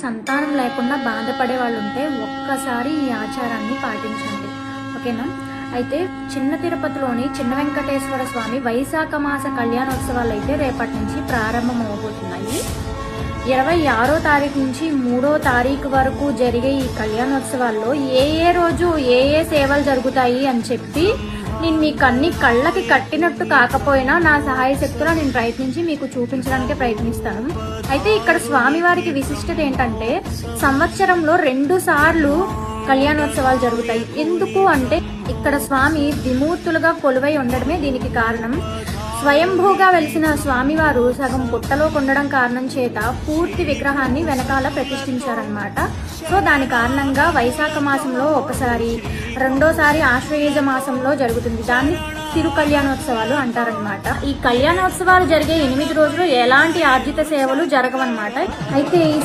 సంతానం లేకుండా బాధపడే వాళ్ళు ఉంటే ఒక్కసారి ఈ ఆచారాన్ని పాటించండి, ఓకేనా. అయితే చిన్న తిరుపతిలోని చిన్న వెంకటేశ్వర స్వామి వైశాఖ మాస కళ్యాణోత్సవాలు అయితే రేపటి నుంచి ప్రారంభం అవబోతున్నాయి. 26వ తారీఖు నుంచి 3వ తారీఖు వరకు జరిగే ఈ కళ్యాణోత్సవాల్లో ఏ రోజు ఏ సేవలు జరుగుతాయి అని చెప్పి నేను మీకు అన్ని కళ్ళకి కట్టినట్టు కాకపోయినా నా సహాయ శక్తులా నేను ప్రయత్నించి మీకు చూపించడానికి ప్రయత్నిస్తాను. అయితే ఇక్కడ స్వామివారికి విశిష్టత ఏంటంటే సంవత్సరంలో 2 సార్లు కళ్యాణోత్సవాలు జరుగుతాయి. ఎందుకు అంటే ఇక్కడ స్వామి విమూర్తులుగా కొలువై ఉండడమే దీనికి కారణం. స్వయంభూగా వెలిసిన స్వామివారు సగం పుట్టలో ఉండడం కారణం చేత పూర్తి విగ్రహాన్ని వెనకాల ప్రతిష్ఠించారనమాట. సో దాని కారణంగా వైశాఖ మాసంలో ఒకసారి, రెండోసారి ఆశ్వయుజ మాసంలో జరుగుతుంది. దాన్ని తిరు కళ్యాణోత్సవాలు అంటారనమాట. ఈ కళ్యాణోత్సవాలు జరిగే 8 రోజులు ఎలాంటి ఆర్జిత సేవలు జరగవన్నమాట. అయితే ఈ